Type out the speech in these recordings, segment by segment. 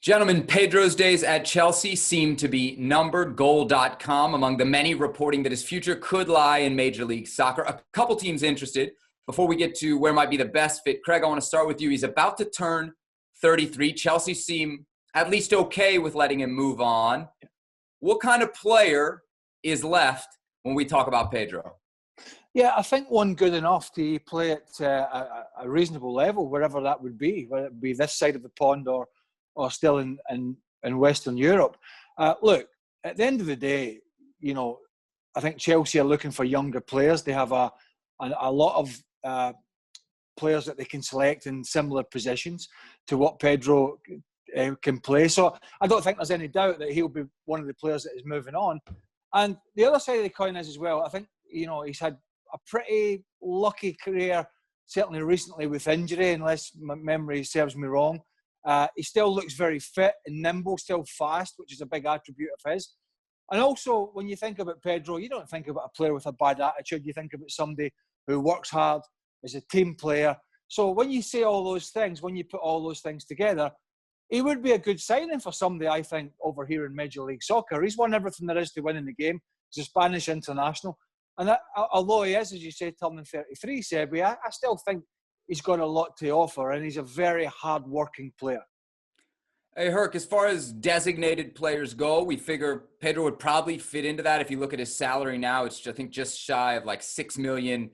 Gentlemen, Pedro's days at Chelsea seem to be numbered. Goal.com among the many reporting that his future could lie in Major League Soccer. A couple teams interested. Before we get to where might be the best fit, Craig, I want to start with you. He's about to turn 33. Chelsea seem at least okay with letting him move on. What kind of player is left when we talk about Pedro? Yeah, I think one good enough to play at a reasonable level, wherever that would be, whether it be this side of the pond or still in Western Europe. Look, at the end of the day, you know, I think Chelsea are looking for younger players. They have a lot of players that they can select in similar positions to what Pedro can play. So I don't think there's any doubt that he'll be one of the players that is moving on. And the other side of the coin is as well, I think, you know, he's had a pretty lucky career, certainly recently with injury, unless my memory serves me wrong. He still looks very fit and nimble, still fast, which is a big attribute of his. And also, when you think about Pedro, you don't think about a player with a bad attitude. You think about somebody who works hard, is a team player. So when you say all those things, when you put all those things together, he would be a good signing for somebody, I think, over here in Major League Soccer. He's won everything there is to win in the game. He's a Spanish international. And although he is, as you say, turning 33, Sebi, I still think he's got a lot to offer, and he's a very hard-working player. Hey, Herc, as far as designated players go, we figure Pedro would probably fit into that. If you look at his salary now, it's, I think, just shy of like £6 million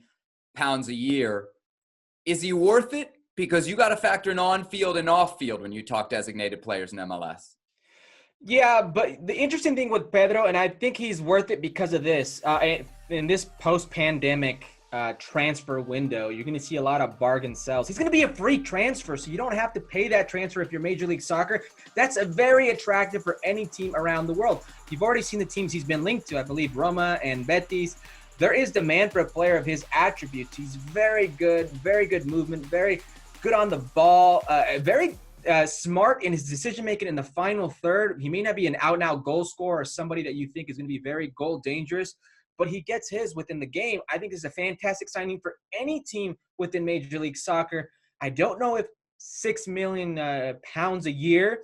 a year. Is he worth it? Because you got to factor in on-field and off-field when you talk designated players in MLS. Yeah, but the interesting thing with Pedro, and I think he's worth it because of this, in this post-pandemic transfer window, you're going to see a lot of bargain sells. He's going to be a free transfer, so you don't have to pay that transfer if you're Major League Soccer. That's a very attractive for any team around the world. You've already seen the teams he's been linked to, I believe Roma and Betis. There is demand for a player of his attributes. He's very good movement, very good on the ball, very smart in his decision-making in the final third. He may not be an out-and-out goal scorer or somebody that you think is going to be very goal dangerous, but he gets his within the game. I think this is a fantastic signing for any team within Major League Soccer. I don't know if £6 million pounds a year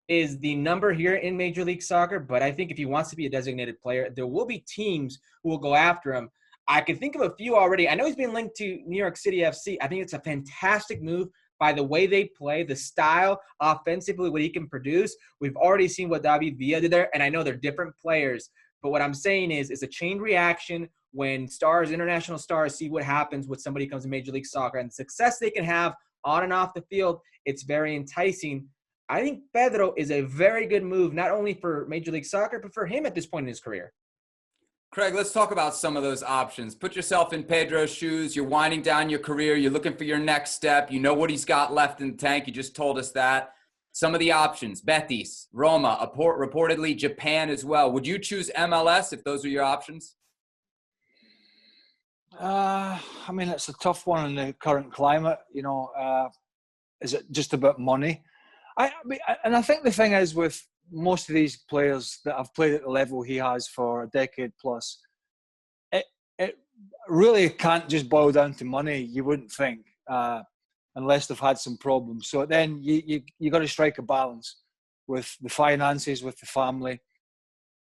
is the number here in Major League Soccer, but I think if he wants to be a designated player, there will be teams who will go after him. I can think of a few already. I know he's been linked to New York City FC. I think it's a fantastic move by the way they play, the style, offensively, what he can produce. We've already seen what David Villa did there, and I know they're different players. But what I'm saying is it's a chain reaction when stars, international stars, see what happens when somebody comes to Major League Soccer and the success they can have on and off the field. It's very enticing. I think Pedro is a very good move, not only for Major League Soccer, but for him at this point in his career. Craig, let's talk about some of those options. Put yourself in Pedro's shoes. You're winding down your career. You're looking for your next step. You know what he's got left in the tank. You just told us that. Some of the options, Betis, Roma, reportedly Japan as well. Would you choose MLS if those are your options? I mean, it's a tough one in the current climate. You know, is it just about money? I think the thing is with most of these players that have played at the level he has for a decade plus, it really can't just boil down to money, you wouldn't think, unless they've had some problems. So then you got to strike a balance with the finances, with the family,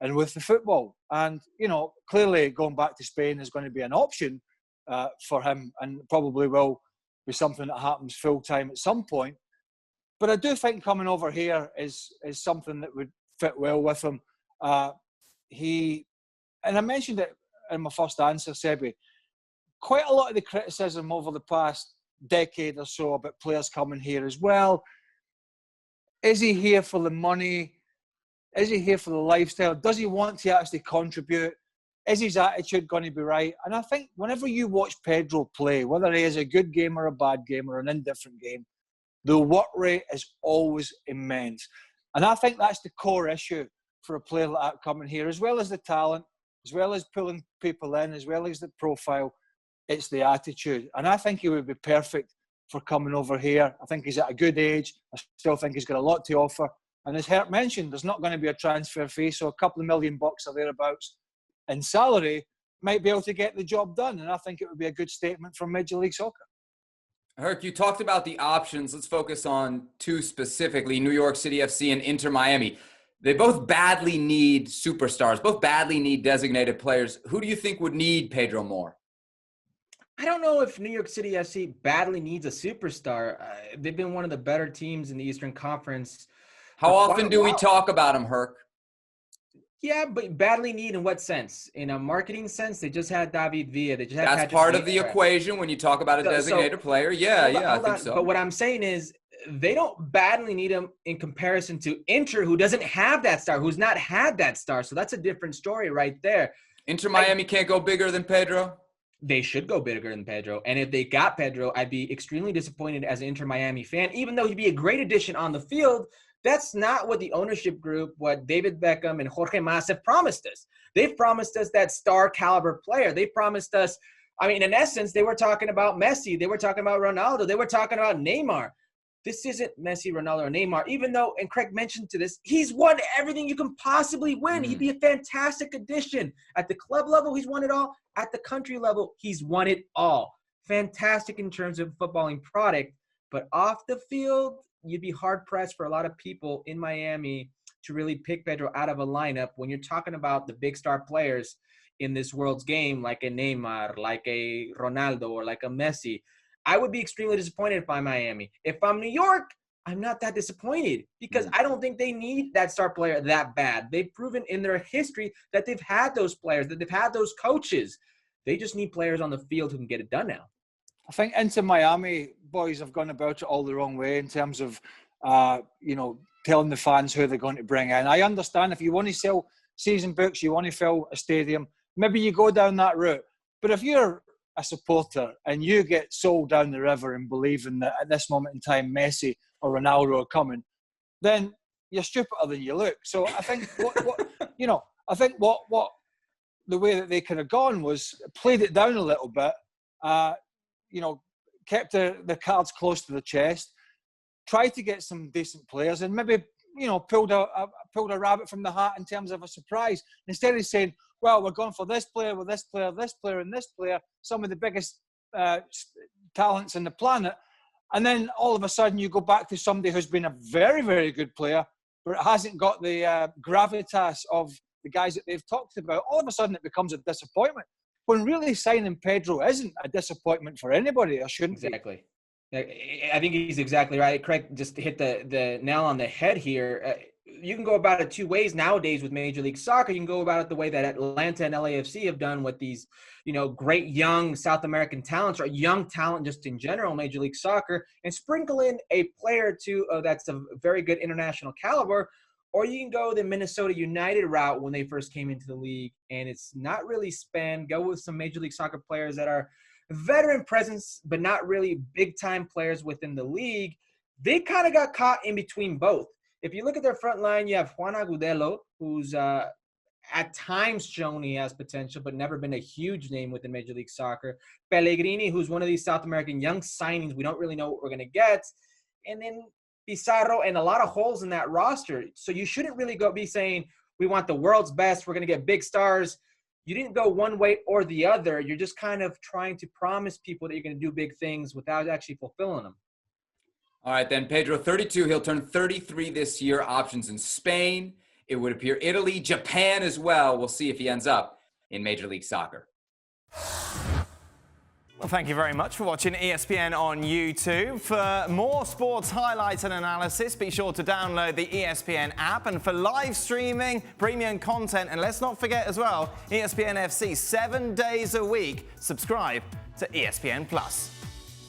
and with the football. And, you know, clearly going back to Spain is going to be an option for him, and probably will be something that happens full-time at some point. But I do think coming over here is something that would fit well with him. And I mentioned it in my first answer, Sebi, quite a lot of the criticism over the past decade or so about players coming here as well. Is he here for the money? Is he here for the lifestyle? Does he want to actually contribute? Is his attitude going to be right? And I think whenever you watch Pedro play, whether he is a good game or a bad game or an indifferent game, the work rate is always immense. And I think that's the core issue for a player like that coming here, as well as the talent, as well as pulling people in, as well as the profile. It's the attitude. And I think he would be perfect for coming over here. I think he's at a good age. I still think he's got a lot to offer. And as Herc mentioned, there's not going to be a transfer fee, so a couple of $1 million or thereabouts in salary might be able to get the job done. And I think it would be a good statement from Major League Soccer. Herc, you talked about the options. Let's focus on two specifically, New York City FC and Inter Miami. They both badly need superstars, both badly need designated players. Who do you think would need Pedro more? I don't know if New York City FC badly needs a superstar. They've been one of the better teams in the Eastern Conference. How often do we talk about them, Herc? Yeah, but badly need in what sense? In a marketing sense, they just had David Villa. They just had That's part of the equation when you talk about a designated player. Yeah, I think so. But what I'm saying is they don't badly need him in comparison to Inter, who doesn't have that star, who's not had that star. So that's a different story right there. Inter Miami can't go bigger than Pedro? They should go bigger than Pedro. And if they got Pedro, I'd be extremely disappointed as an Inter Miami fan, even though he'd be a great addition on the field. That's not what the ownership group, what David Beckham and Jorge Mas have promised us. They've promised us that star caliber player. They promised us, I mean, in essence, they were talking about Messi. They were talking about Ronaldo. They were talking about Neymar. This isn't Messi, Ronaldo, or Neymar, even though, and Craig mentioned to this, he's won everything you can possibly win. He'd be a fantastic addition. At the club level, he's won it all. At the country level, he's won it all. Fantastic in terms of footballing product. But off the field, you'd be hard-pressed for a lot of people in Miami to really pick Pedro out of a lineup when you're talking about the big star players in this world's game, like a Neymar, like a Ronaldo, or like a Messi. I would be extremely disappointed if I'm Miami. If I'm New York, I'm not that disappointed because I don't think they need that star player that bad. They've proven in their history that they've had those players, that they've had those coaches. They just need players on the field who can get it done now. I think Inter Miami boys have gone about it all the wrong way in terms of, telling the fans who they're going to bring in. I understand if you want to sell season books, you want to fill a stadium, maybe you go down that route. But if you're a supporter and you get sold down the river and believing that at this moment in time Messi or Ronaldo are coming, then you're stupider than you look. So I think what the way that they could have gone was played it down a little bit, kept the cards close to the chest, tried to get some decent players, and maybe pulled a rabbit from the hat in terms of a surprise instead of saying, well, we're going for this player with this player, this player, and this player, some of the biggest talents on the planet. And then all of a sudden you go back to somebody who's been a very, very good player, but it hasn't got the gravitas of the guys that they've talked about. All of a sudden it becomes a disappointment. When really signing Pedro isn't a disappointment for anybody, or shouldn't Exactly. I think he's exactly right. Craig just hit the nail on the head here. You can go about it two ways nowadays with Major League Soccer. You can go about it the way that Atlanta and LAFC have done with these, great young South American talents, or young talent just in general, Major League Soccer, and sprinkle in a player or two that's a very good international caliber. Or you can go the Minnesota United route when they first came into the league, and it's not really spend. Go with some Major League Soccer players that are veteran presence, but not really big-time players within the league. They kind of got caught in between both. If you look at their front line, you have Juan Agudelo, who's at times shown he has potential, but never been a huge name within Major League Soccer. Pellegrini, who's one of these South American young signings. We don't really know what we're going to get. And then Pizarro, and a lot of holes in that roster. So you shouldn't really be saying, we want the world's best, we're going to get big stars. You didn't go one way or the other. You're just kind of trying to promise people that you're going to do big things without actually fulfilling them. All right, then Pedro, 32. He'll turn 33 this year. Options in Spain. It would appear Italy, Japan as well. We'll see if he ends up in Major League Soccer. Well, thank you very much for watching ESPN on YouTube. For more sports highlights and analysis, be sure to download the ESPN app. And for live streaming, premium content, and let's not forget as well, ESPN FC 7 days a week. Subscribe to ESPN+.